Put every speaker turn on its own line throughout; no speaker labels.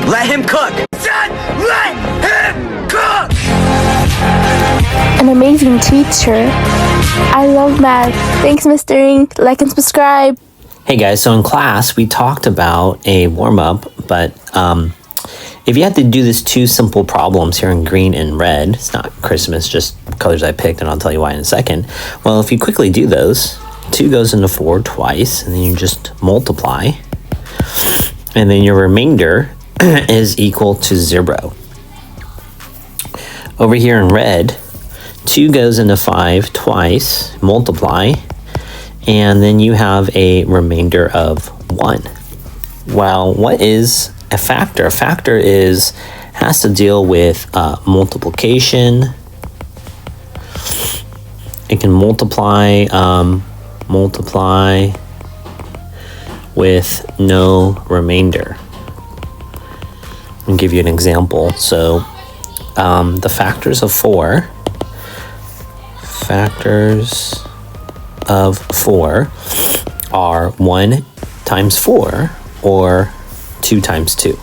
let him cook. Son, let him cook!
An amazing teacher. I love math. Thanks, Mr. Ink. Like and subscribe.
Hey guys, so in class we talked about a warm-up, but if you had to do this two simple problems here in green and red, it's not Christmas, just colors I picked, and I'll tell you why in a second. Well, if you quickly do those, 2 goes into 4 twice, and then you just multiply, and then your remainder is equal to 0. Over here in red, 2 goes into 5 twice, multiply, and then you have a remainder of 1. Well, what is a factor? A factor has to deal with multiplication. It can multiply with no remainder. I'll give you an example. So the factors of 4 are 1 times 4 or 2 times 2.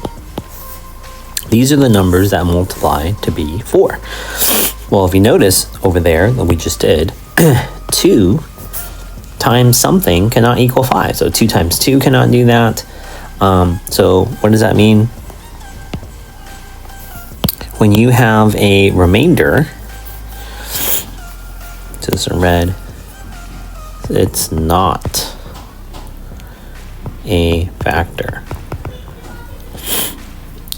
These are the numbers that multiply to be 4. Well, if you notice over there that we just did, 2 times something cannot equal 5. So 2 times 2 cannot do that. So what does that mean? When you have a remainder, so this is red, it's not a factor.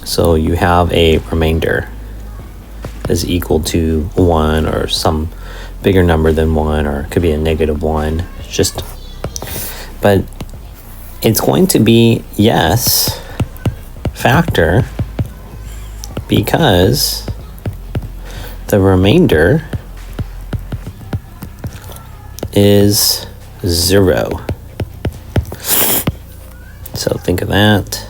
So you have a remainder is equal to 1 or some bigger number than 1, or it could be a -1. But it's going to be, yes, factor, because the remainder is 0. So think of that,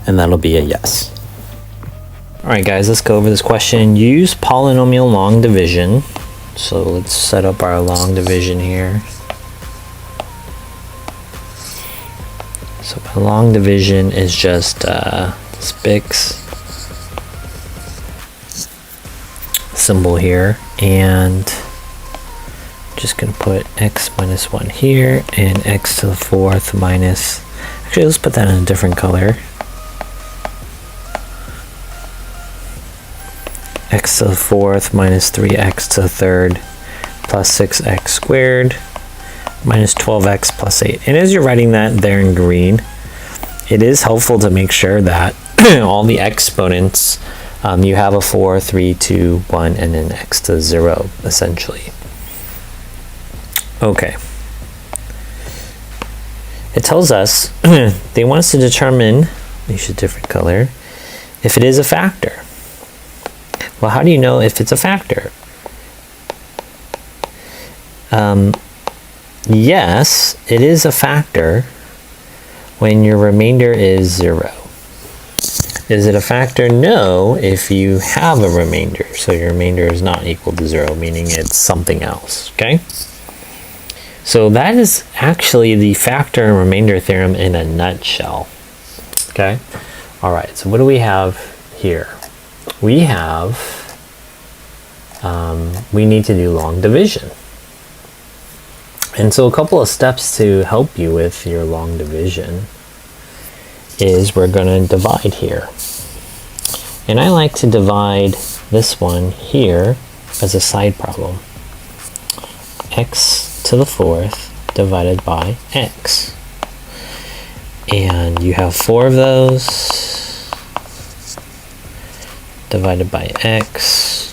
and that'll be a yes. All right, guys, let's go over this question. Use polynomial long division. So let's set up our long division here. So my long division is just this big symbol here, and just gonna put x minus 1 here and x to the 4th minus, actually let's put that in a different color, x to the 4th minus 3x to the 3rd plus 6x squared minus 12x plus 8. And as you're writing that there in green, it is helpful to make sure that all the exponents, you have a 4, 3, 2, 1, and then x to 0 essentially. Okay. It tells us they want us to determine, use a different color, if it is a factor. Well, how do you know if it's a factor? Yes, it is a factor when your remainder is 0. Is it a factor? No, if you have a remainder. So your remainder is not equal to 0, meaning it's something else, okay? So that is actually the factor and remainder theorem in a nutshell, okay? All right, so what do we have here? We have, we need to do long division. And so a couple of steps to help you with your long division is we're going to divide here. And I like to divide this one here as a side problem. X to the 4th divided by x. And you have 4 of those divided by x.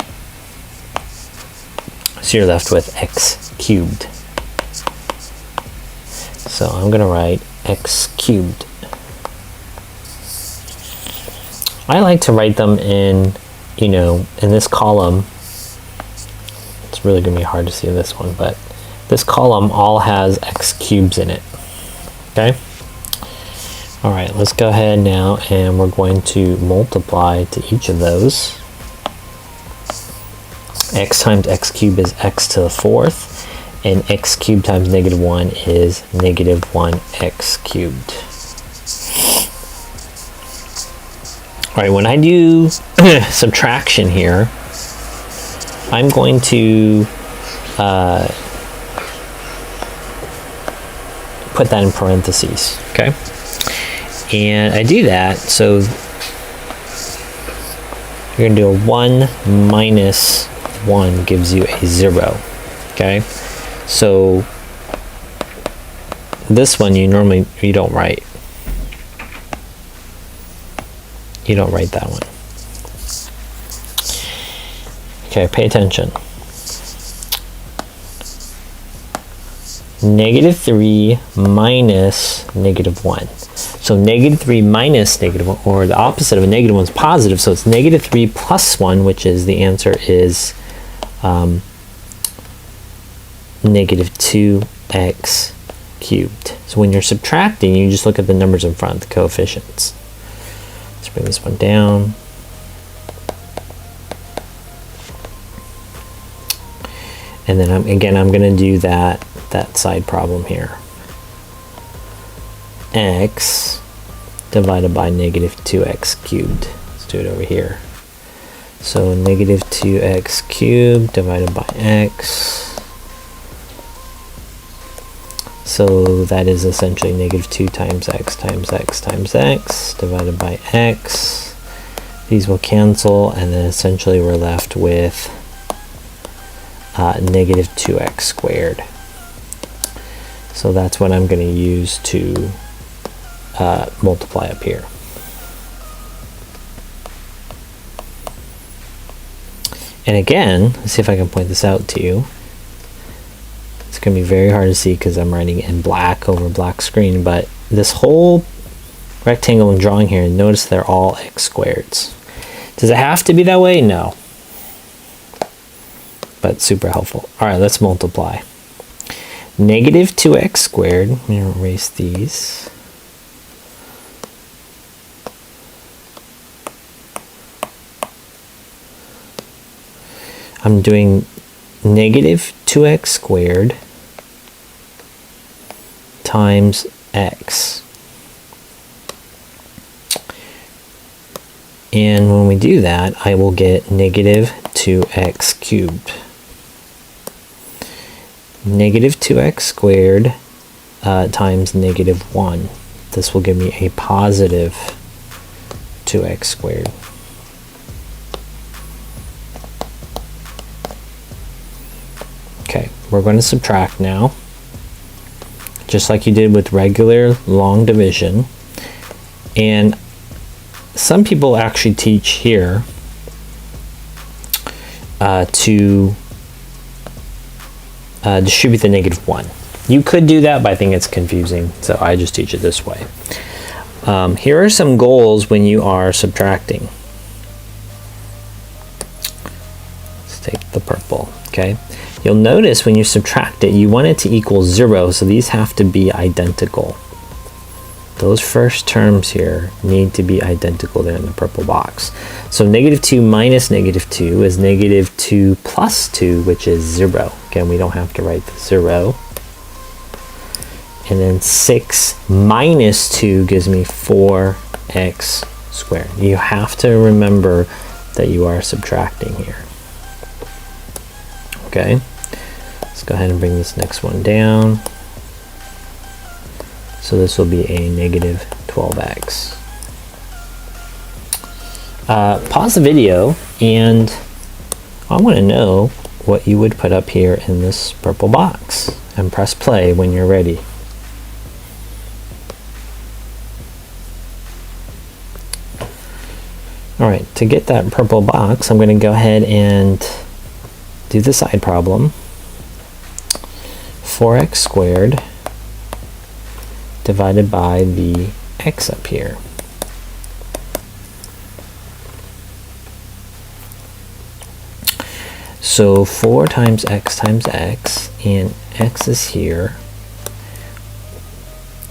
So you're left with x cubed. So I'm going to write x cubed. I like to write them in, in this column. It's really going to be hard to see this one, but this column all has x cubes in it. Okay? All right, let's go ahead now and we're going to multiply to each of those. X times x cubed is x to the 4th, and x cubed times -1 is -1x cubed. All right, when I do subtraction here, I'm going to put that in parentheses, okay? And I do that, so you're gonna do a 1 minus 1 gives you a 0, okay? So this one you don't write. You don't write that one. Okay, pay attention. -3 minus -1. So -3 minus -1, or the opposite of a negative 1 is positive, so it's -3 plus 1, which is, the answer is -2x cubed. So when you're subtracting, you just look at the numbers in front, the coefficients. Let's bring this one down. And then I'm going to do that side problem here. X divided by -2x cubed. Let's do it over here. So -2x cubed divided by x. So that is essentially -2 times x times x times x divided by x. These will cancel, and then essentially we're left with -2x squared. So that's what I'm going to use to multiply up here. And again, let's see if I can point this out to you. It's going to be very hard to see because I'm writing in black over black screen, but this whole rectangle I'm drawing here, notice they're all x squareds. Does it have to be that way? No. But super helpful. All right, let's multiply. -2x squared, I'm going to erase these. I'm doing -2x squared times x. And when we do that, I will get -2x cubed. -2x squared times -1. This will give me a positive 2x squared. Okay, we're going to subtract now, just like you did with regular long division. And some people actually teach here to distribute the -1. You could do that, but I think it's confusing, so I just teach it this way. Here are some goals when you are subtracting. Let's take the purple, okay? You'll notice when you subtract it, you want it to equal 0, so these have to be identical. Those first terms here need to be identical there in the purple box. So -2 minus -2 is -2 plus 2, which is 0. Again, we don't have to write the 0. And then 6 minus 2 gives me 4x squared. You have to remember that you are subtracting here. Okay, let's go ahead and bring this next one down. So this will be a -12x. Pause the video, and I want to know what you would put up here in this purple box, and press play when you're ready. Alright, to get that purple box, I'm going to go ahead and do the side problem. 4x squared divided by the x up here. So 4 times x, and x is here.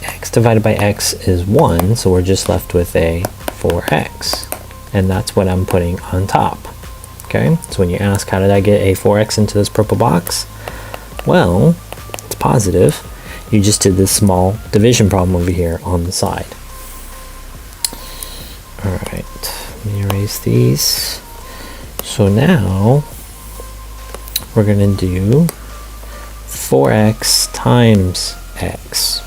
X divided by x is 1, so we're just left with a 4x. And that's what I'm putting on top. Okay, so when you ask how did I get a 4x into this purple box? Well, it's positive. You just did this small division problem over here on the side. Alright, Let me erase these. So now we're going to do 4x times x,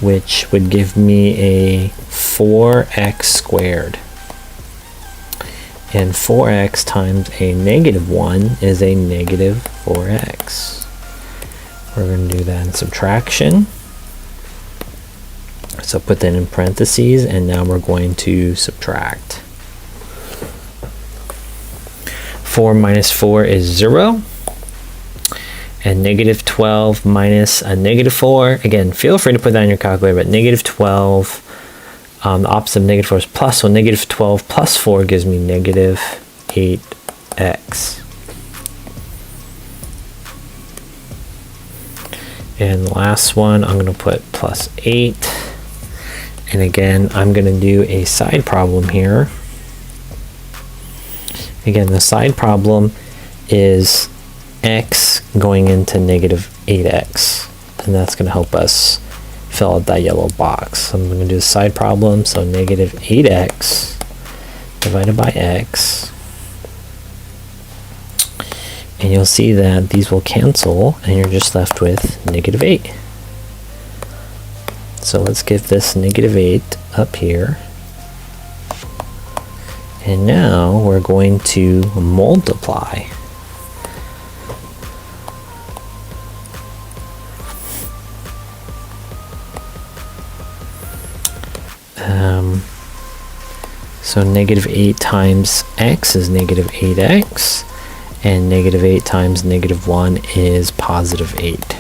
which would give me a 4x squared. And 4x times a negative 1 is a negative 4x. We're going to do that in subtraction. So put that in parentheses, and now we're going to subtract. 4 minus 4 is 0. And negative 12 minus a negative 4. Again, feel free to put that in your calculator, but negative 12, the opposite of negative 4 is plus, so negative 12 plus 4 gives me negative 8x. And the last one, I'm going to put plus 8. And again, I'm going to do a side problem here. Again, the side problem is x going into negative 8x. And that's going to help us fill out that yellow box. So I'm going to do a side problem. So negative 8x divided by x. And you'll see that these will cancel, and you're just left with negative 8. So let's give this negative 8 up here. And now we're going to multiply. So negative 8 times x is negative 8x. And negative 8 times negative 1 is positive 8.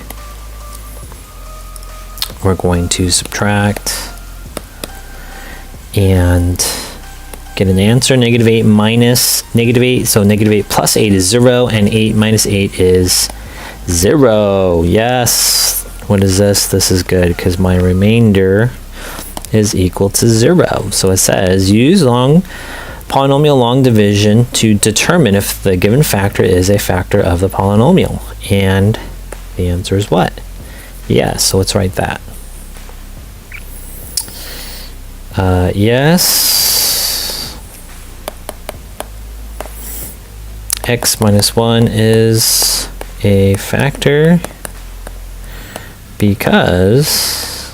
We're going to subtract and get an answer. Negative 8 minus negative 8. So negative 8 plus 8 is 0, and 8 minus 8 is 0. Yes. What is this? This is good because my remainder is equal to 0. So it says use polynomial long division to determine if the given factor is a factor of the polynomial. And the answer is what? Yes, so let's write that. Yes, x minus 1 is a factor because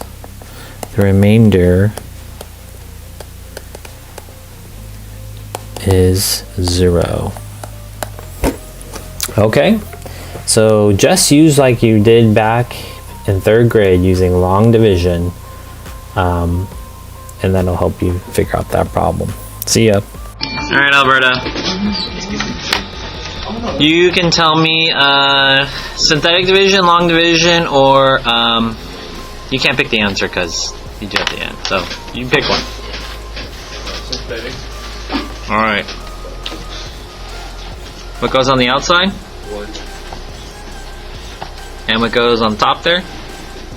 the remainder is 0. Okay, so just use like you did back in 3rd grade using long division, and that'll help you figure out that problem. See ya. All right, Alberta. You can tell me synthetic division, long division, or you can't pick the answer because you do at the end. So you can pick one.
Synthetic.
All right. What goes on the outside?
1.
And what goes on top there?
1,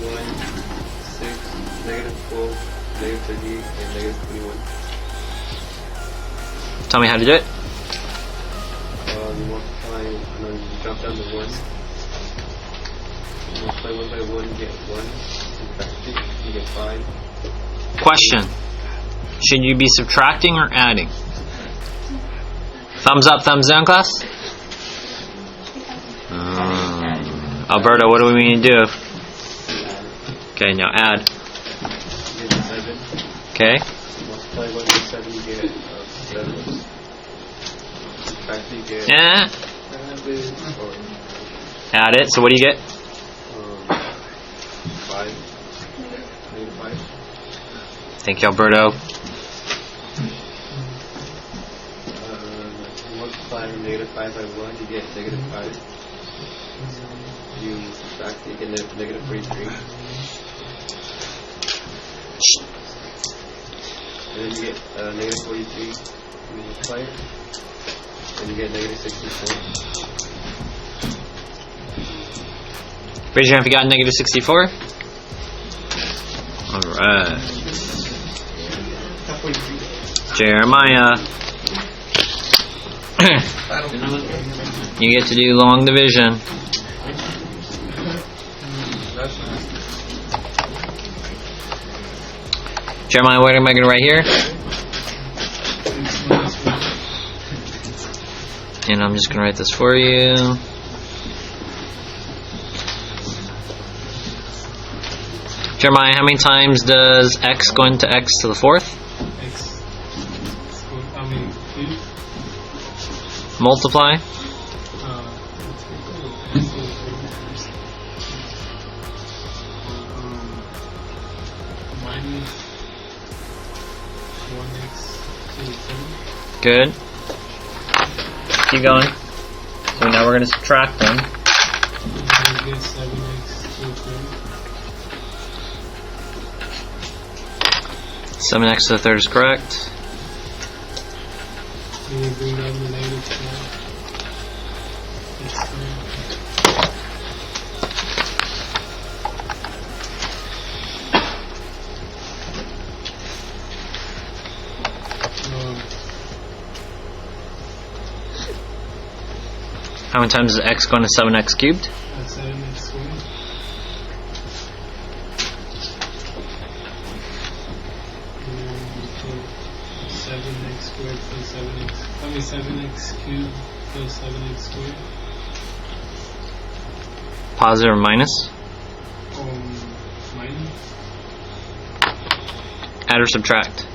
6, negative 12, negative 38, and negative 21.
Tell me how to do it.
You multiply, and then you drop down to 1. You multiply 1 by 1, you get 1. Subtract it, you get 5.
Question. Should you be subtracting or adding? Thumbs up, thumbs down, class? Alberta, what do we mean to do? Okay, now add.
You get 7.
Okay.
Multiply 1 by 7, you get 7. Subtract it, you get
Yeah.
7. Or,
Add it. So what do you get?
5. Negative 5.
Thank you, Alberto.
Multiply negative 5 by 1, you get negative 5. You subtract, you get negative 43. And then you get negative 43. You multiply it. And you get negative 64.
Raise your hand if you got negative 64. Alright. Jeremiah. You get to do long division. Jeremiah, what am I going to write here? And I'm just going to write this for you. Jeremiah, how many times does x go into x to the fourth?
X. How many cubes?
Multiply.
Minus 1x to the 7.
Good. Keep going. So now we're going to subtract them.
And then you get 7x to the 3rd.
7x to the third is correct.
And you bring down the negative 12.
How many times is x going to 7x cubed?
That's 7x squared. And then you put 7x squared plus 7x. I mean 7x cubed plus 7x squared.
Positive or minus?
Minus.
Add or subtract?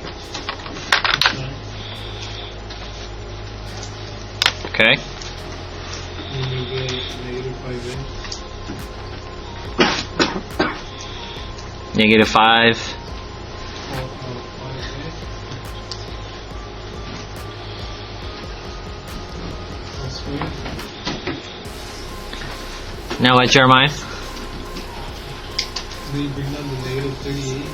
Okay.
And you get negative 5x.
Negative 5.
5x. That's squared.
Now what, Jeremiah?
Then you bring down the negative 38.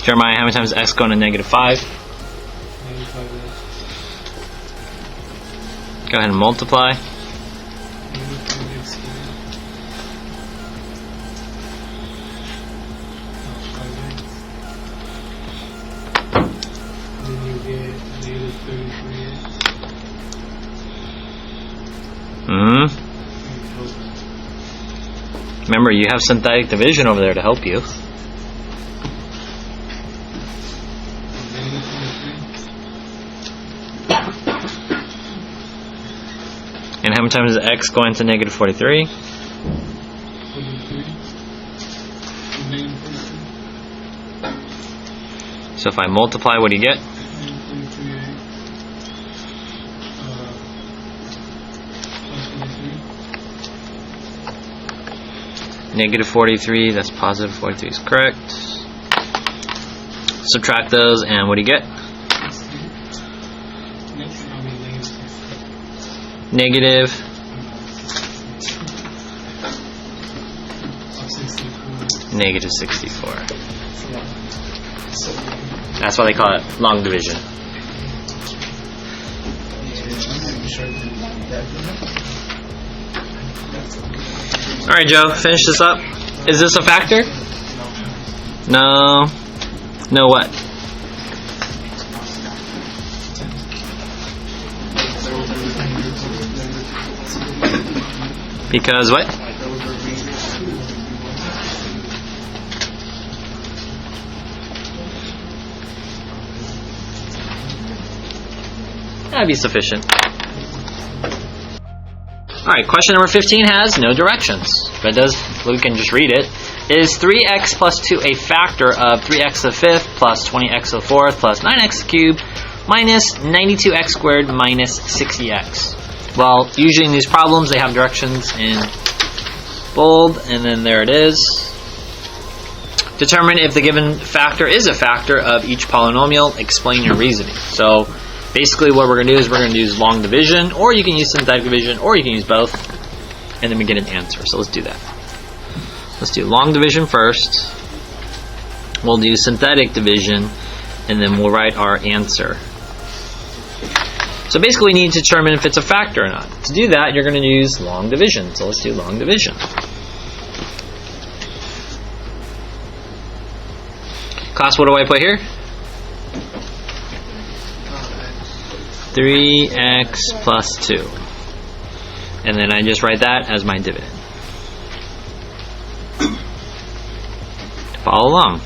Jeremiah, how many times is x going to negative 5?
Negative 5x.
Go ahead and multiply.
Negative 5x squared. 5x. Then you get negative 33x.
Remember, you have synthetic division over there to help you. And how many times is x going to negative 43?
43.
So if I multiply, what do you get? Negative 43, that's positive 43 is correct. Subtract those, and what do you get? Negative. Negative 64. That's why they call it long division. Alright, Joe, finish this up. Is this a factor? No. No what? Because what? That'd be sufficient. Alright, question number 15 has no directions. But does, we can just read it. Is 3x plus 2 a factor of 3x to the 5th plus 20x to the 4th plus 9x cubed minus 92x squared minus 60x? Well, usually in these problems they have directions in bold, and then there it is. Determine if the given factor is a factor of each polynomial. Explain your reasoning. So basically what we're going to do is we're going to use long division, or you can use synthetic division, or you can use both, and then we get an answer. So let's do that. Let's do long division first. We'll do synthetic division, and then we'll write our answer. So basically we need to determine if it's a factor or not. To do that, you're going to use long division. So let's do long division. Class, what do I put here? 3x plus 2. And then I just write that as my dividend. Follow along.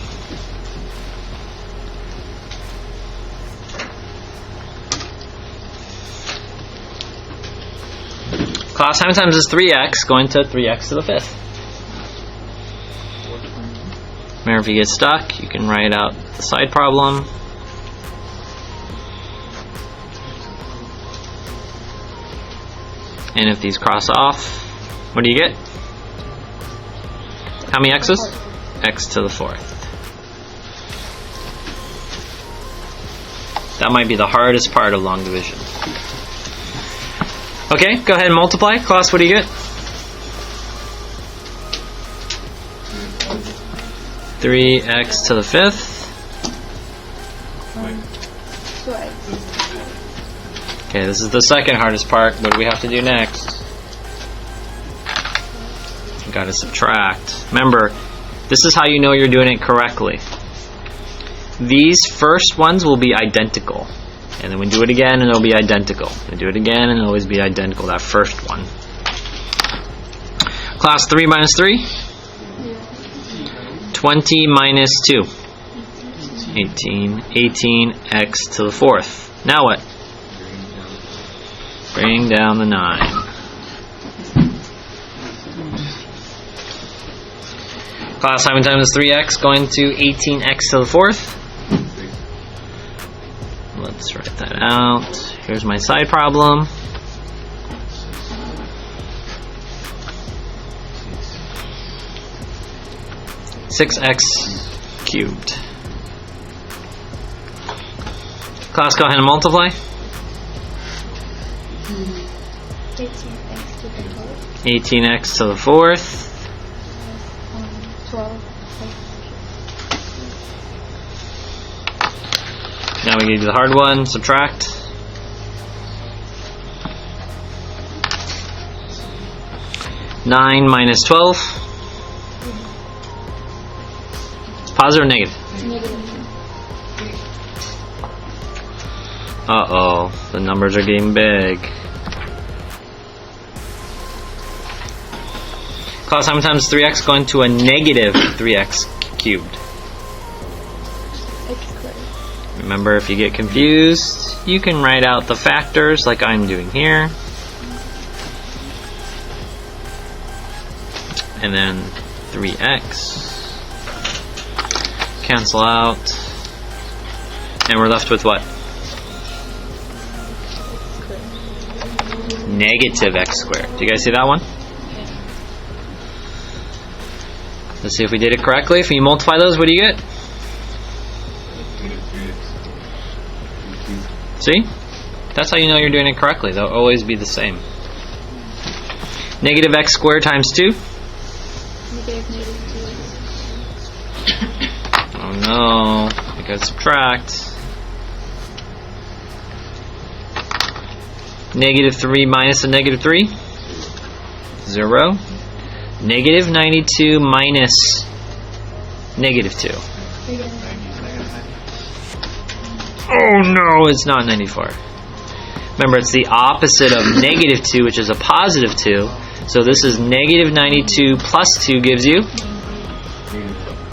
Class, how many times is 3x going to 3x to the 5th? Remember, if you get stuck, you can write out the side problem. And if these cross off, what do you get? How many x's? X to the 4th. That might be the hardest part of long division. Okay, go ahead and multiply. Class, what do you get? 3x to the 5th. Okay, this is the second hardest part. What do we have to do next? We've got to subtract. Remember, this is how you know you're doing it correctly. These first ones will be identical. And then we do it again and it'll be identical. We do it again and it'll always be identical, that first one. Class, 3 minus 3? 20 minus 2. 18. 18x to the 4th. Now what? Bring down the 9. Class, how many times is 3x going to 18x to the 4th? Let's write that out. Here's my side problem. (6x cubed). Class, go ahead and multiply. 18x to the 4th.
12.
Now we get to the hard one, subtract. (9 minus 12). Positive or negative? Uh-oh, the numbers are getting big. Class, how many times is 3x going to a negative 3x cubed? Remember, if you get confused, you can write out the factors like I'm doing here. And then 3x. Cancel out. And we're left with what? Negative x squared. Do you guys see that one? Let's see if we did it correctly. If you multiply those, what do you get? See? That's how you know you're doing it correctly. They'll always be the same. Negative x squared times 2. Oh no. We gotta subtract. Negative 3 minus a negative 3. 0. Negative 92 minus negative 2. Oh no, it's not 94. Remember, it's the opposite of negative 2, which is a positive 2. So this is negative 92 plus 2 gives you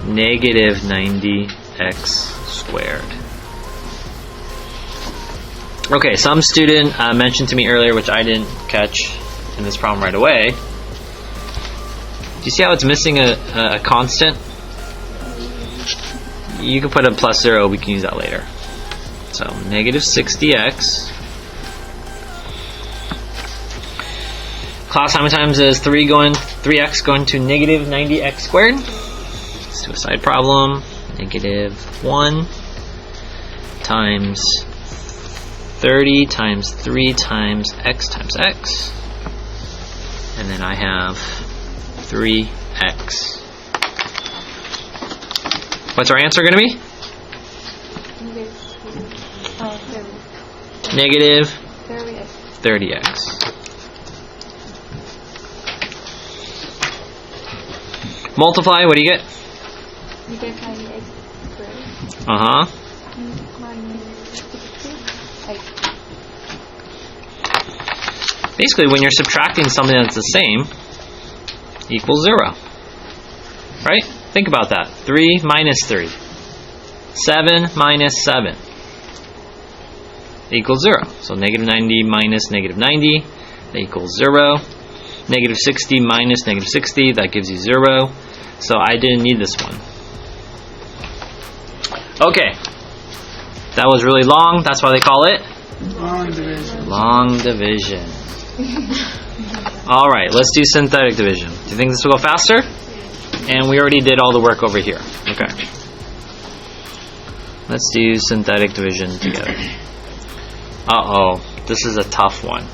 negative 90x squared. Okay, some student mentioned to me earlier, which I didn't catch in this problem right away. Do you see how it's missing a constant? You can put a plus 0, we can use that later. So, negative 60x. Class, how many times is 3x going to negative 90x squared? Let's do a side problem. Negative 1 times 30 times 3 times x. And then I have 3x. What's our answer going to be? Negative 30x. Multiply, what do you get?
You get 90x squared.
Uh-huh.
Minus 68.
Basically, when you're subtracting something that's the same, equals 0. Right? Think about that. 3 minus 3. 7 minus 7. Equals 0. So negative 90 minus negative 90, that equals 0. Negative 60 minus negative 60, that gives you 0. So I didn't need this one. Okay. That was really long. That's why they call it
Long division.
long division. Alright, let's do synthetic division. Do you think this will go faster? And we already did all the work over here. Okay. Let's do synthetic division together. Uh-oh. This is a tough one.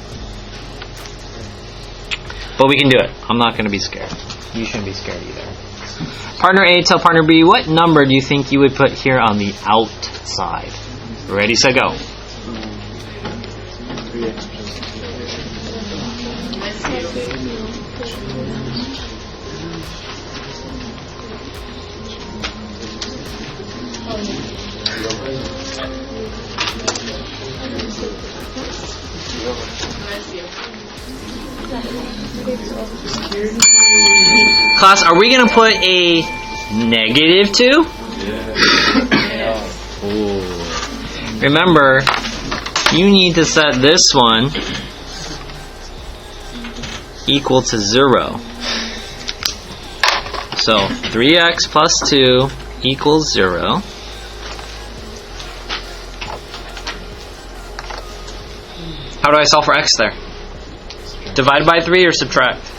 But we can do it. I'm not going to be scared. You shouldn't be scared either. Partner A, tell partner B, what number do you think you would put here on the outside? Ready, set, go. Class, are we going to put a negative 2? Ooh. Remember, you need to set this one equal to 0. So 3x plus 2 equals 0. How do I solve for x there? Divide by 3 or subtract?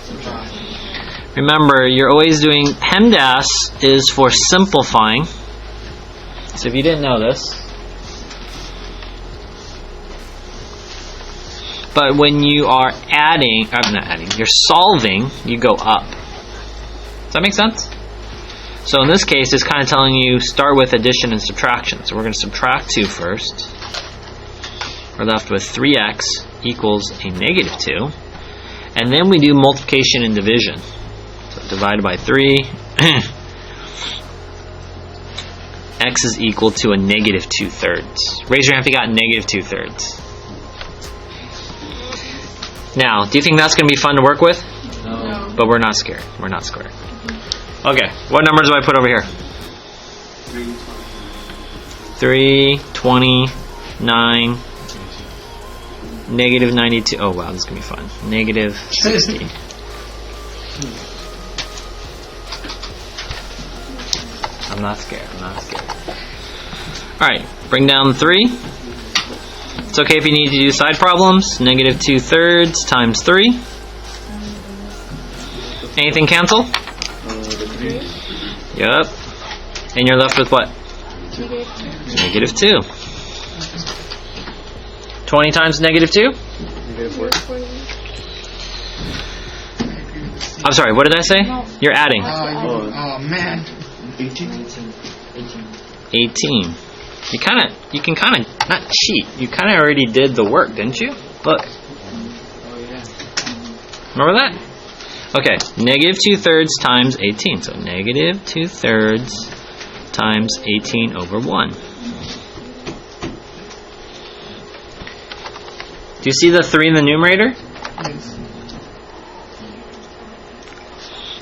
Remember, you're always doing PEMDAS is for simplifying. So if you didn't know this, but when you are adding, I'm not adding, you're solving, you go up. Does that make sense? So in this case, it's kind of telling you start with addition and subtraction. So we're going to subtract 2 first. We're left with 3x equals a negative 2. And then we do multiplication and division. So divided by 3. X is equal to a negative 2/3. Raise your hand if you got negative 2/3. Now, do you think that's going to be fun to work with?
No.
But we're not scared. We're not scared. Okay, what numbers do I put over here? 3, 20, 9, negative 92. Oh wow, this is going to be fun. Negative 60. I'm not scared. I'm not scared. Alright, bring down 3. It's okay if you need to do side problems. Negative 2/3 times 3. Anything cancel? Yup. And you're left with what? Negative 2. 20 times negative 2? I'm sorry, what did I say? You're adding.
Oh man.
18. You can kind of, not cheat, you kind of already did the work, didn't you? Look. Remember that? Okay, negative 2/3 times 18. So negative 2/3 times 18 over 1. Do you see the 3 in the numerator?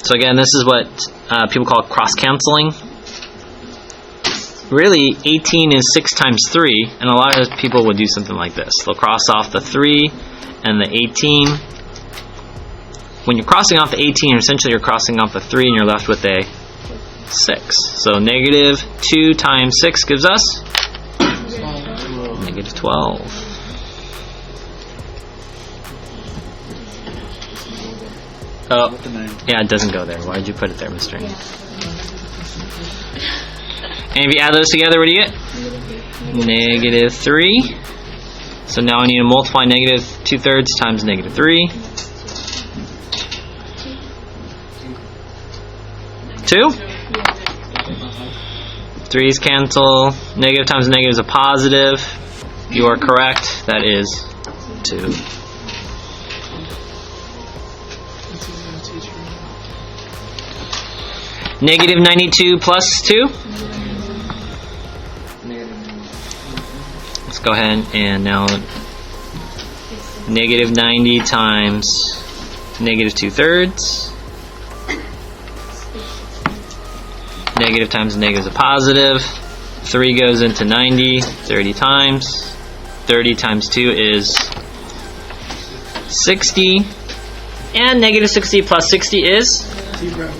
So again, this is what people call cross-canceling. Really, 18 is 6 times 3, and a lot of people would do something like this. They'll cross off the 3 and the 18. When you're crossing off the 18, essentially you're crossing off the 3 and you're left with a 6. So negative 2 times 6 gives us negative 12. Oh, yeah, it doesn't go there. Why did you put it there, Mr. And if you add those together, what do you get? Negative 3. So now I need to multiply negative 2/3 times negative 3. 2? 3's cancel. Negative times negative is a positive. You are correct. That is 2. Negative 92 plus 2? Let's go ahead and now negative 90 times negative 2/3. Negative times negative is a positive. 3 goes into 90 30 times. 30 times 2 is 60. And negative 60 plus 60 is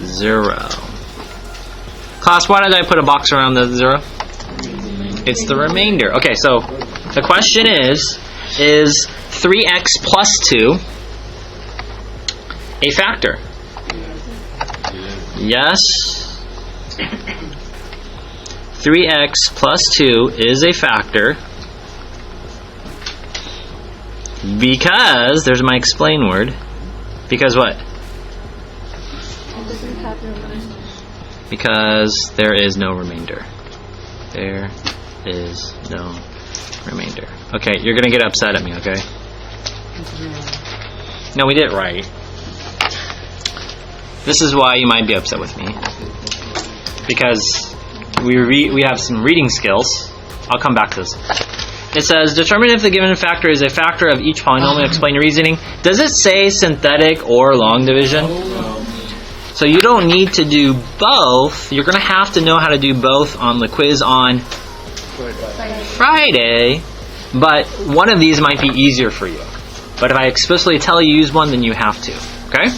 0. Class, why did I put a box around the 0? It's the remainder. Okay, so the question is 3x plus 2 a factor? Yes. 3x plus 2 is a factor because, there's my explain word, because what? Because there is no remainder. There is no remainder. Okay, you're going to get upset at me, okay? No, we did it right. This is why you might be upset with me. Because we have some reading skills. I'll come back to this. It says, determine if the given factor is a factor of each polynomial. Explain your reasoning. Does it say synthetic or long division? So you don't need to do both. You're going to have to know how to do both on the quiz on Friday. But one of these might be easier for you. But if I explicitly tell you use one, then you have to. Okay?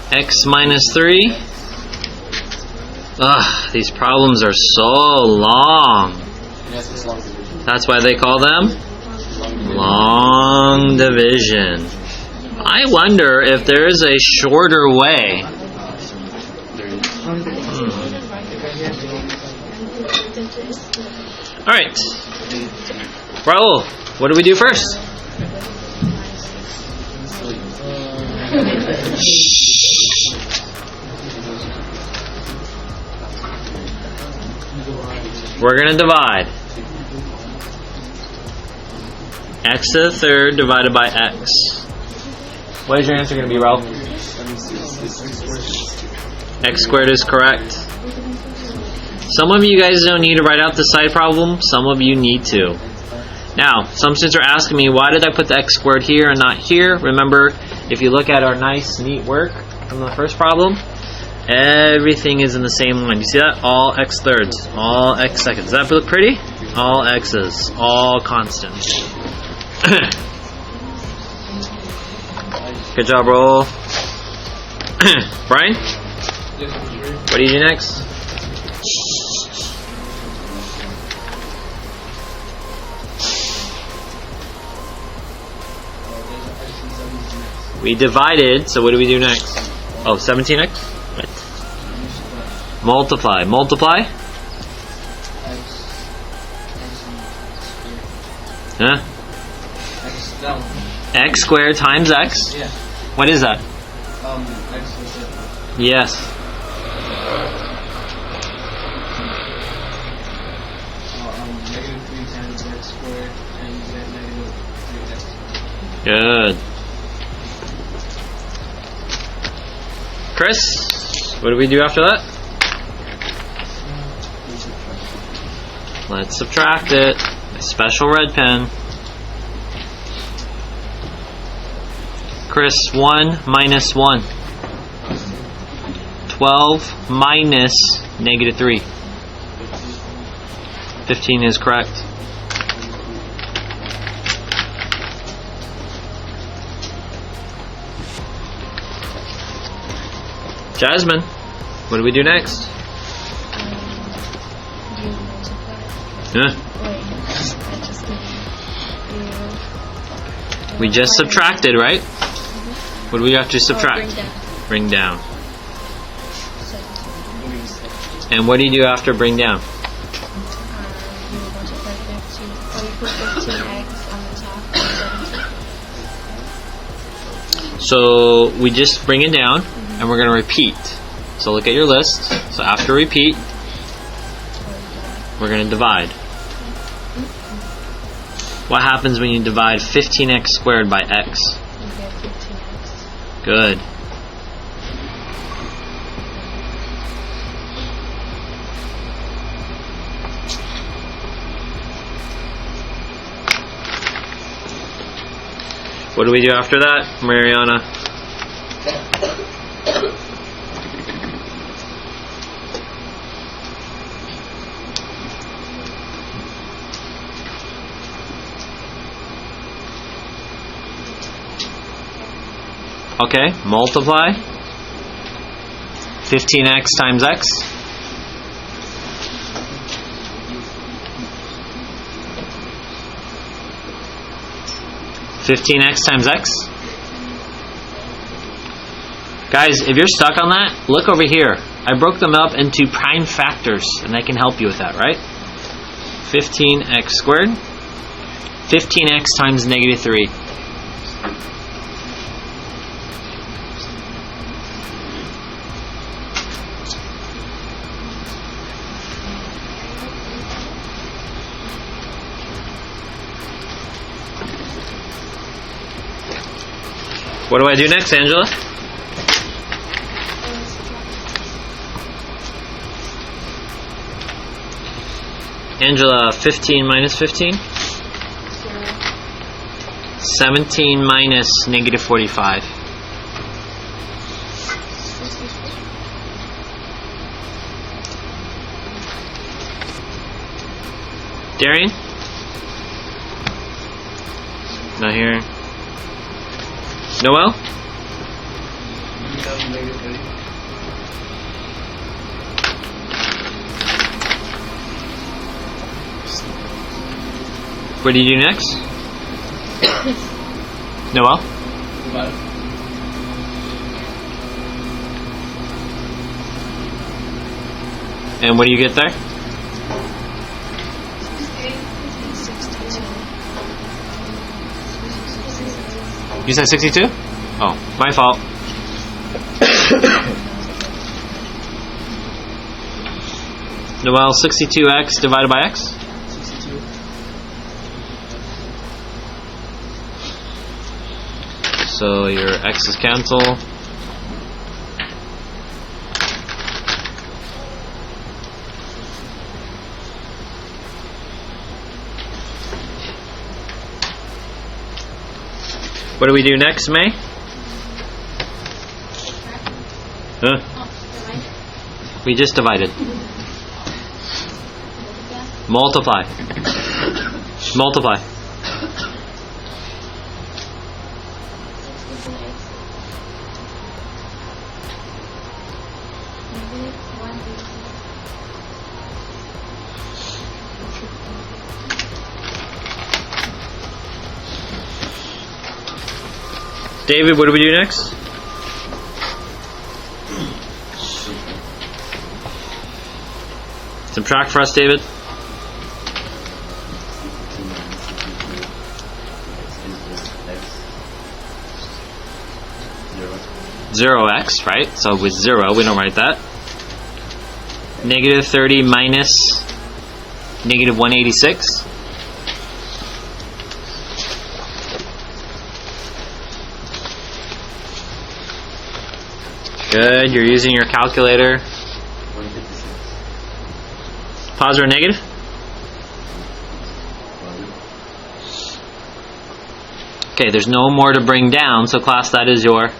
X minus 3. Ugh, these problems are so long. That's why they call them long division. I wonder if there is a shorter way. Alright. Raul, what do we do first? We're going to divide. X to the third divided by x. What is your answer going to be, Raul? X squared is correct. Some of you guys don't need to write out the side problem. Some of you need to. Now, some students are asking me, why did I put the x squared here and not here? Remember, if you look at our nice, neat work from the first problem, everything is in the same line. You see that? All x thirds, all x seconds. Does that look pretty? All x's, all constants. Good job, Raul. Brian? What do you do next? We divided, so what do we do next? Oh, 17x? Right. Multiply. Multiply? Huh? X squared times x?
Yeah.
What is that?
X was it?
Yes.
Negative 3 times x squared, and you get negative 3x.
Good. Chris, what do we do after that? Let's subtract it. My special red pen. Chris, 1 minus 1. 12 minus negative 3. 15 is correct. Jasmine, what do we do next? Huh? We just subtracted, right? What do we have to subtract? Bring down. And what do you do after bring down? So we just bring it down, and we're going to repeat. So look at your list. So after repeat, we're going to divide. What happens when you divide 15x squared by x? Good. What do we do after that, Mariana? Okay, multiply 15x times x. (15x times x). Guys, if you're stuck on that, look over here. I broke them up into prime factors, and I can help you with that, right? 15x squared. 15x times negative 3. What do I do next, Angela? Angela, 15 minus 15? 17 minus negative 45. Darian? Not here. Noel? What do you do next? Noel? And what do you get there? You said 62? Oh, my fault. Noel, 62x divided by x?
62.
So your x's cancel. What do we do next, May? Huh? We just divided. Multiply. Multiply. David, what do we do next? Subtract for us, David. 0x, right? So with 0, we don't write that. Negative 30 minus negative 186. Good, you're using your calculator. Positive or negative? Okay, there's no more to bring down, so class, that is your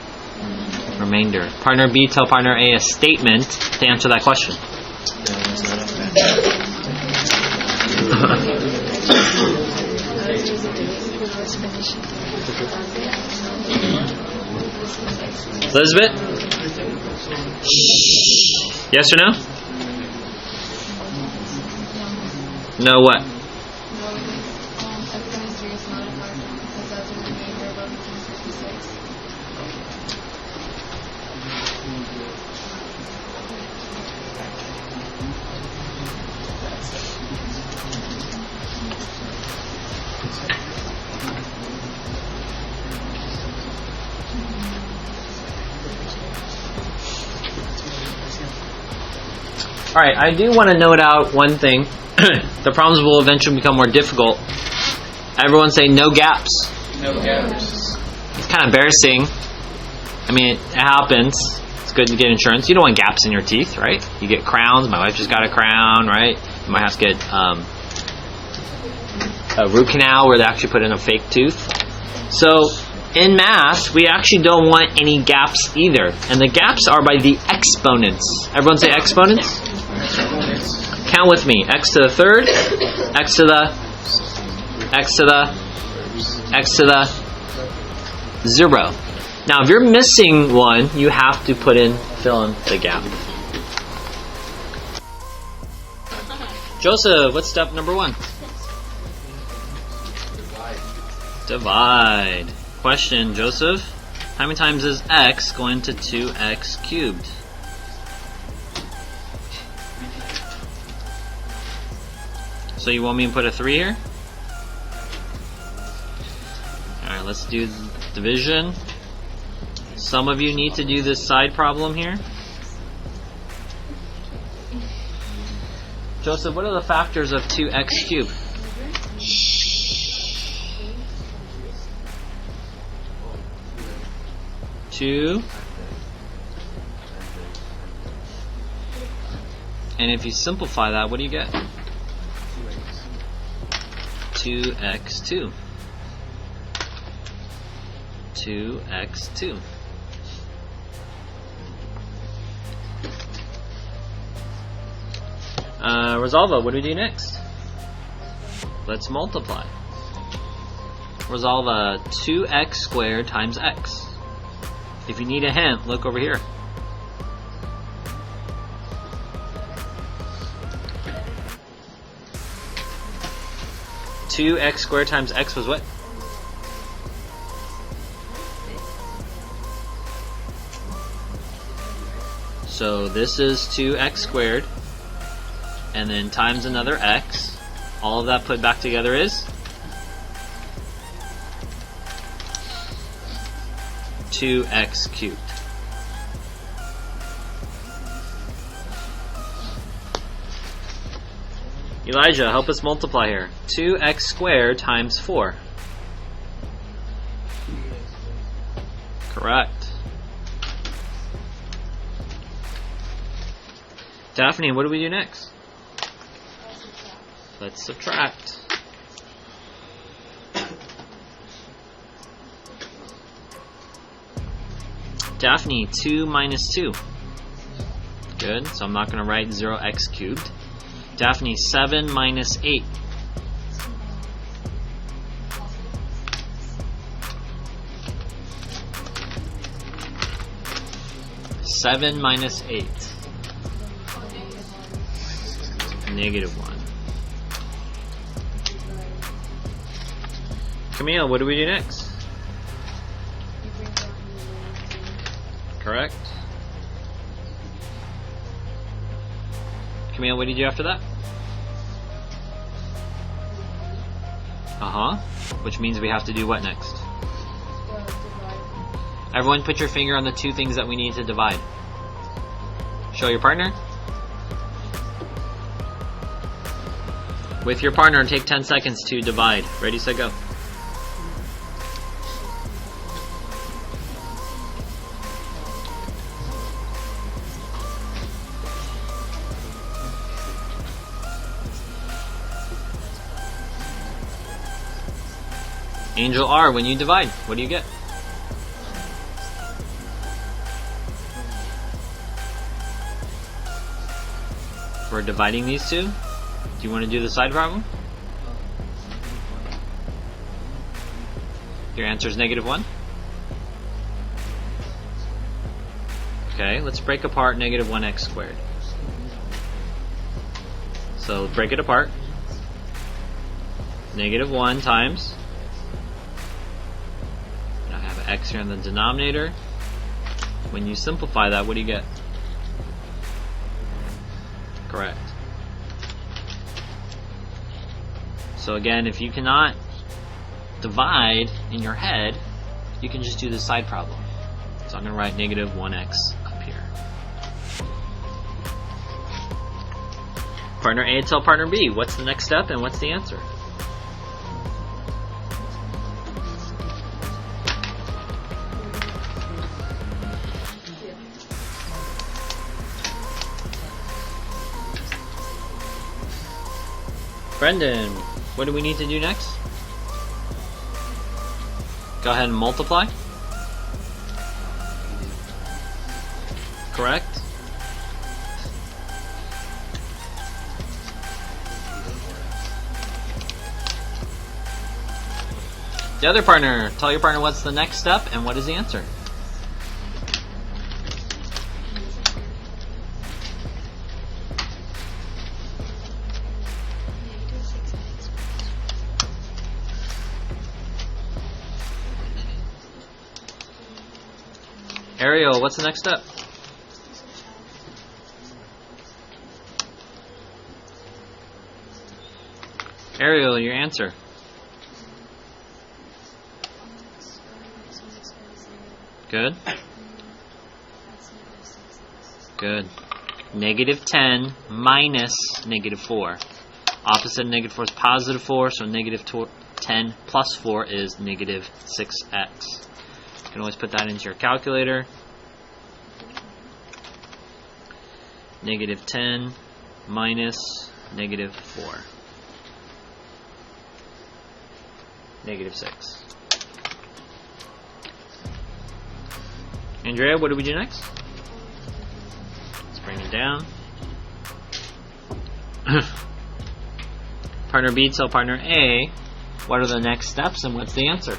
remainder. Partner B, tell partner A a statement to answer that question. Elizabeth? Yes or no? No what? Alright, I do want to note out one thing. The problems will eventually become more difficult. Everyone say no gaps.
No gaps.
It's kind of embarrassing. I mean, it happens. It's good to get insurance. You don't want gaps in your teeth, right? You get crowns. My wife just got a crown, right? You might have to get a root canal where they actually put in a fake tooth. So, in math, we actually don't want any gaps either. And the gaps are by the exponents. Everyone say exponents? Count with me. X to the third, x to the 0. Now, if you're missing one, you have to fill in the gap. Joseph, what's step number 1? Divide. Question, Joseph. How many times is x going to 2x cubed? So you want me to put a 3 here? Alright, let's do division. Some of you need to do this side problem here. Joseph, what are the factors of 2x cubed? Two. And if you simplify that, what do you get? 2x2. 2x2. Resolve, what do we do next? Let's multiply. Resolve 2x squared times x. If you need a hint, look over here. Two x squared times x was what? So this is 2x squared, and then times another x. All of that put back together is 2x cubed. Elijah, help us multiply here. 2x squared times 4. Correct. Daphne, what do we do next? Let's subtract. Daphne, 2 minus 2. Good, so I'm not going to write 0x cubed. Daphne, 7 minus 8. Seven minus 8. -1. Camille, what do we do next? Correct. Camille, what did you do after that? Which means we have to do what next? Everyone put your finger on the two things that we need to divide. Show your partner. With your partner, take 10 seconds to divide. Ready, set, go. Angel R, when you divide, what do you get? We're dividing these two. Do you want to do the side problem? Your answer is -1? Okay, let's break apart -1x squared. So break it apart. -1 times, and I have an x here in the denominator. When you simplify that, what do you get? Correct. So again, if you cannot divide in your head, you can just do the side problem. So I'm going to write -1x up here. Partner A, tell partner B, what's the next step and what's the answer? Brendan, what do we need to do next? Go ahead and multiply. Correct. The other partner, tell your partner what's the next step and what is the answer. Ariel, what's the next step? Ariel, your answer. Good. Good. Negative 10 minus negative 4. Opposite of negative 4 is positive 4, so negative 10 plus 4 is negative 6x. You can always put that into your calculator. Negative 10 minus negative 4. Negative 6. Andrea, what do we do next? Let's bring it down. Partner B tell partner A, what are the next steps and what's the answer?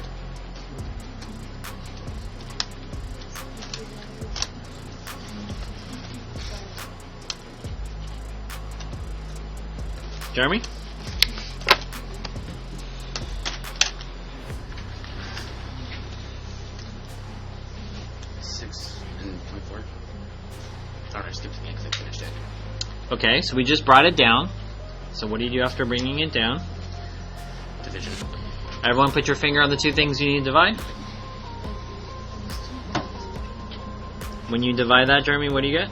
Jeremy? Okay, so we just brought it down. So what do you do after bringing it down? Division. Everyone put your finger on the two things you need to divide. When you divide that, Jeremy, what do you get?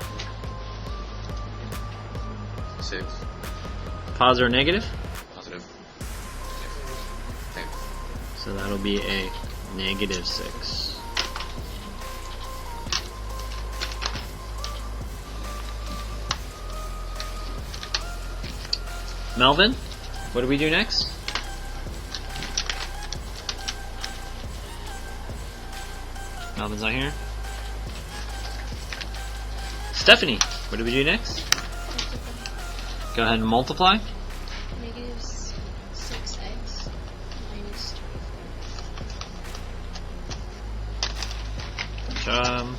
6.
Positive or negative?
Positive.
So that'll be a negative 6. Melvin, what do we do next? Melvin's not here. Stephanie, what do we do next? Go ahead and multiply.
Negative 6x minus 24.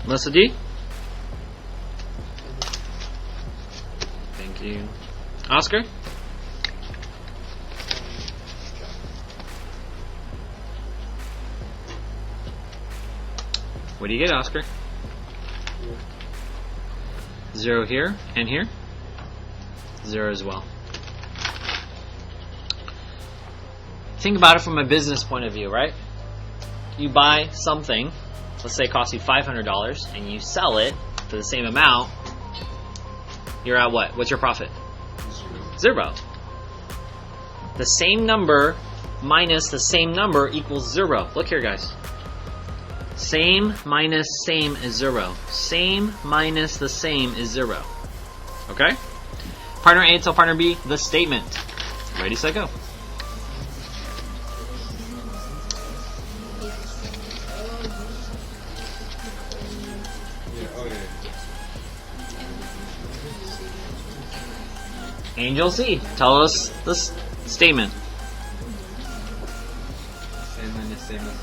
Melissa D? Thank you. Oscar? What do you get, Oscar? 0 here and here? 0 as well. Think about it from a business point of view, right? You buy something, let's say it costs you $500, and you sell it for the same amount, you're at what? What's your profit? 0. The same number minus the same number equals 0. Look here, guys. Same minus same is 0. Same minus the same is 0. Okay? Partner A tell partner B the statement. Ready, set, go. Angel C, tell us the statement.
Same minus same is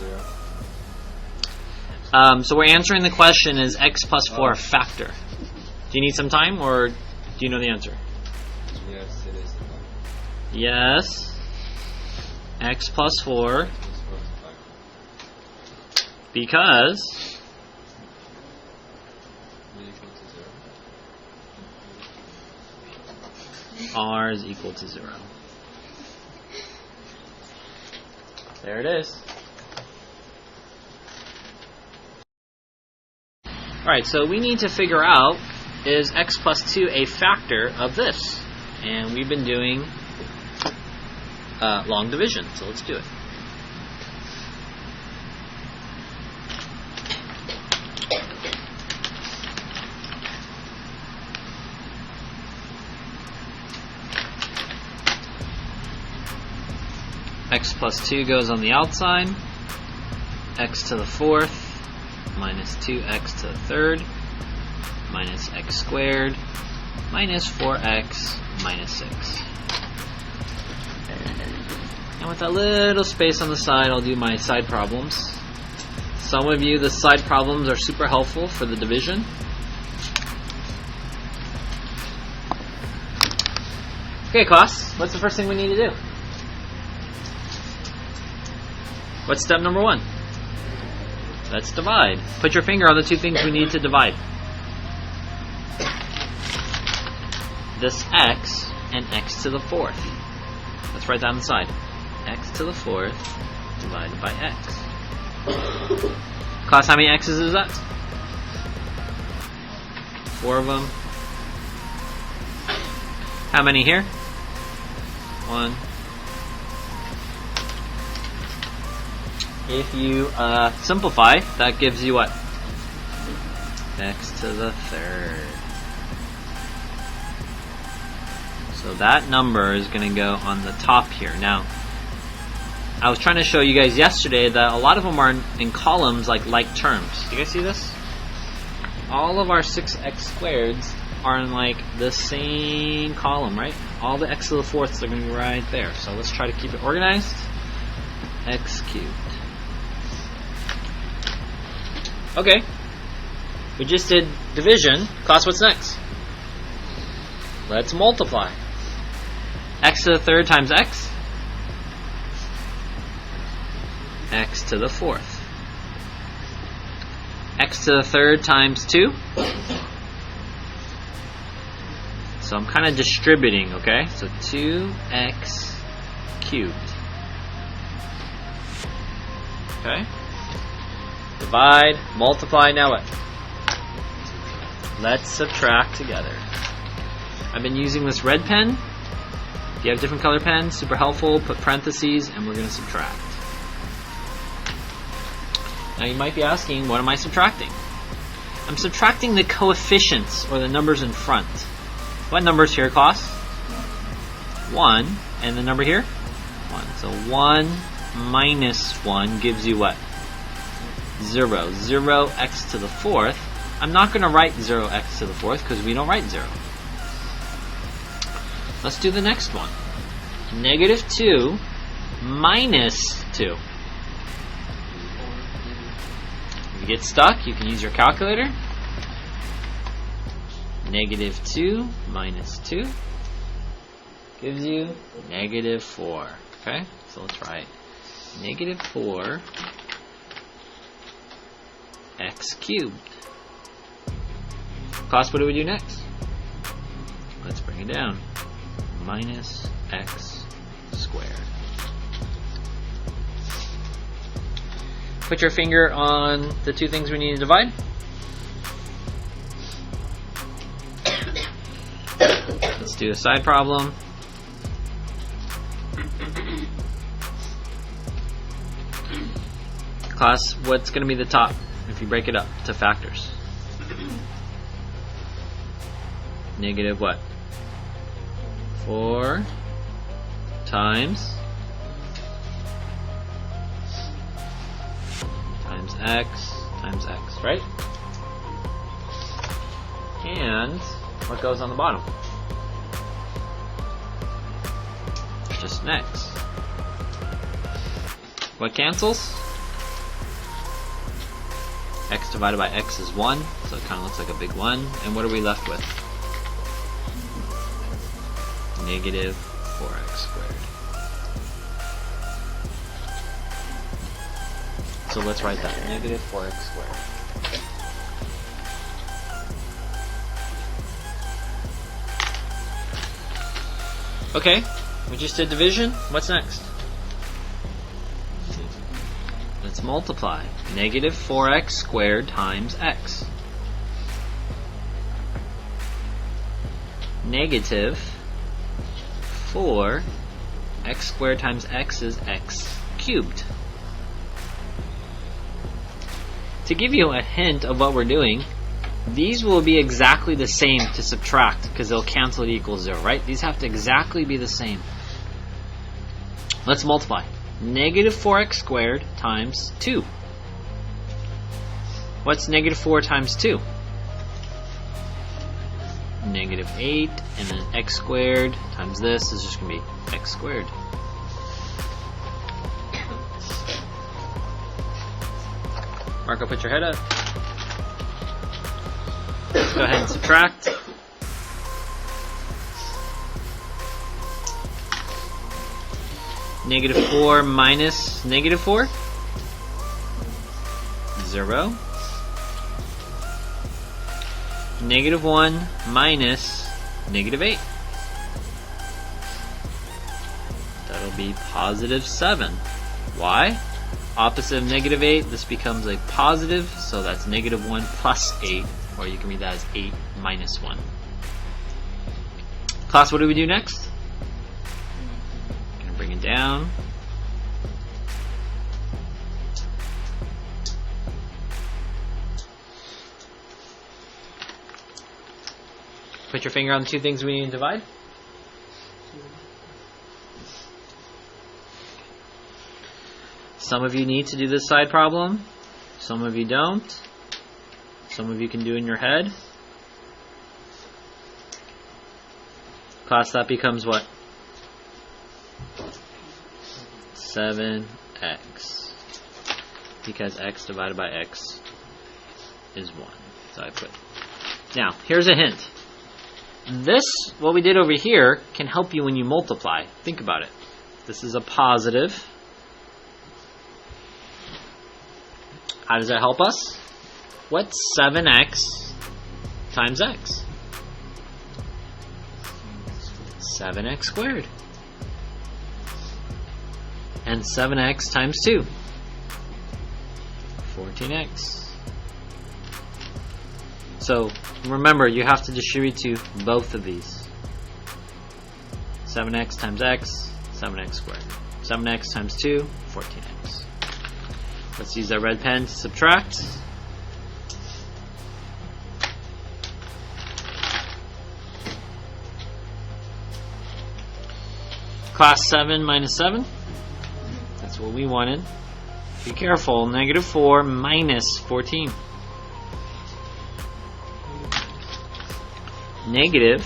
0.
So we're answering the question, is x plus 4 a factor? Do you need some time, or do you know the answer?
Yes, it is.
Yes. X plus 4. Because R is equal to 0. There it is. Alright, so we need to figure out, is x plus 2 a factor of this? And we've been doing long division, so let's do it. X plus 2 goes on the outside. X to the 4th minus 2x to the 3rd minus x squared minus 4x minus 6. And with that little space on the side, I'll do my side problems. Some of you, the side problems are super helpful for the division. Okay, class, what's the first thing we need to do? What's step number 1?
Let's divide. Put your finger on the two things we need to divide. This x and x to the fourth. Let's write down the side. X to the fourth divided by x. Class, how many x's is that? 4 of them. How many here? 1. If you simplify, that gives you what? X to the third. So that number is going to go on the top here. Now, I was trying to show you guys yesterday that a lot of them are in columns like terms. Do you guys see this? All of our 6x squareds are in like the same column, right? All the x to the fourths are going to be right there. So let's try to keep it organized. X cubed. Okay. We just did division. Class, what's next? Let's multiply. X to the third times x. X to the fourth. X to the third times 2. So I'm kind of distributing, okay? So 2x cubed. Okay? Divide, multiply, now what? Let's subtract together. I've been using this red pen. If you have different color pens, super helpful. Put parentheses and we're going to subtract. Now you might be asking, what am I subtracting? I'm subtracting the coefficients, or the numbers in front. What number's here, class? 1. And the number here? 1. So 1 minus 1 gives you what? 0. 0x to the fourth. I'm not going to write 0x to the fourth because we don't write 0. Let's do the next one. Negative 2 minus 2. If you get stuck, you can use your calculator. Negative 2 minus 2 gives you negative 4. Okay, so let's write negative 4 x cubed. Class, what do we do next? Let's bring it down. Minus x squared. Put your finger on the two things we need to divide. Let's do a side problem. Class, what's going to be the top if you break it up to factors? Negative what? 4 times x, right? And what goes on the bottom? Just an x. What cancels? X divided by x is 1, so it kind of looks like a big 1. And what are we left with? Negative 4x squared. So let's write that. Negative 4x squared. Okay, we just did division. What's next? Let's multiply. Negative 4x squared times x. Negative 4 x squared times x is x cubed. To give you a hint of what we're doing, these will be exactly the same to subtract because they'll cancel to equal 0, right? These have to exactly be the same. Let's multiply. Negative 4x squared times 2. What's negative 4 times 2? Negative 8, and then x squared times this is just going to be x squared. Marco, put your head up. Let's go ahead and subtract. Negative 4 minus negative 4? 0. Negative 1 minus negative 8. That'll be positive 7. Why? Opposite of negative 8, this becomes a positive, so that's negative 1 plus 8, or you can read that as 8 minus 1. Class, what do we do next? Gonna bring it down. Put your finger on the two things we need to divide. Some of you need to do this side problem. Some of you don't. Some of you can do it in your head. Class, that becomes what? 7x. Because x divided by x is 1. So I put. Now, here's a hint. This, what we did over here, can help you when you multiply. Think about it. This is a positive. How does that help us? What's 7x times x? 7x squared. And 7x times 2. 14x. So remember, you have to distribute to both of these. 7x times x, 7x squared. 7x times 2, 14x. Let's use that red pen to subtract. Class 7 minus 7. That's what we wanted. Be careful. Negative 4 minus 14. Negative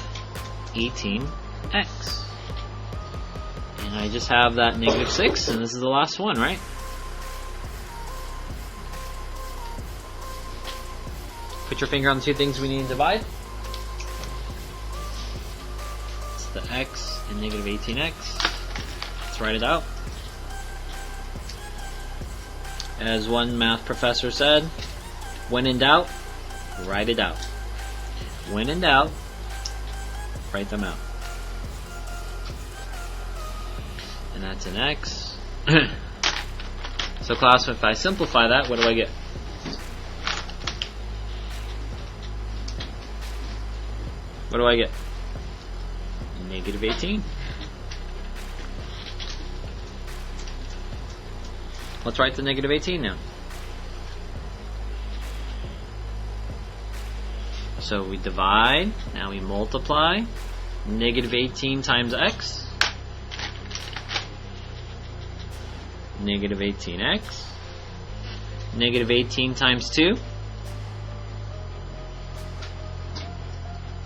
18x. And I just have that negative 6, and this is the last one, right? Put your finger on the two things we need to divide. It's the x and negative 18x. Let's write it out. As one math professor said, when in doubt, write it out. When in doubt, write them out. And that's an x. So class, if I simplify that, what do I get? What do I get? Negative 18. Let's write the negative 18 now. So we divide, now we multiply. Negative 18 times x. Negative 18x. Negative 18 times 2.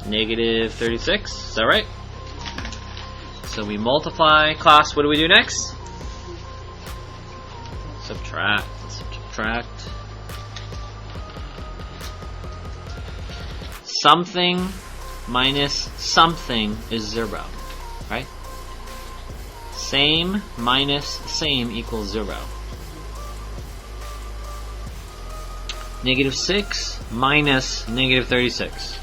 Negative 36. Is that right? So we multiply. Class, what do we do next? Subtract. Subtract. Something minus something is 0. Right? Same minus same equals 0. Negative 6 minus negative 36.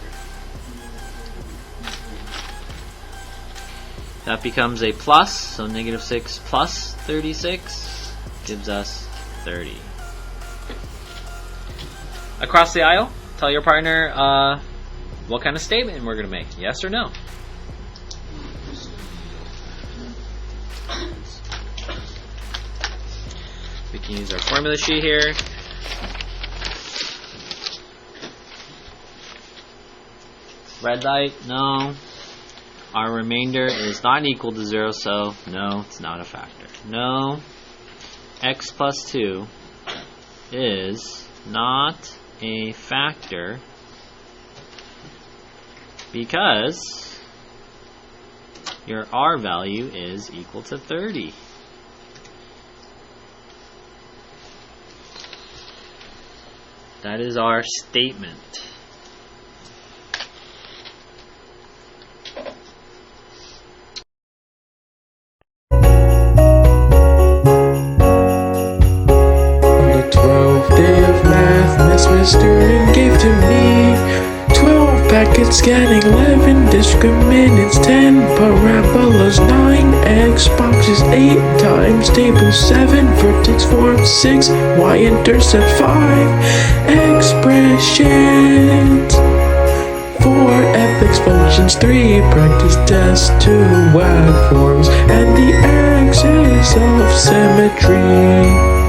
That becomes a plus, so negative 6 plus 36 gives us 30. Across the aisle, tell your partner what kind of statement we're going to make. Yes or no? We can use our formula sheet here. Red light, no. Our remainder is not equal to 0, so no, it's not a factor. No, x plus 2 is not a factor because your r value is equal to 30. That is our statement.
On the 12th day of math. yes, Mr. Ring gave to me 12 packets scanning, 11 discriminants, 10 parabolas, 9 X boxes, 8 times table, 7 vertex form, 6 y-intercept, 5 expressions, 4 fx functions, 3 practice tests, 2 wag forms, and the axis of symmetry.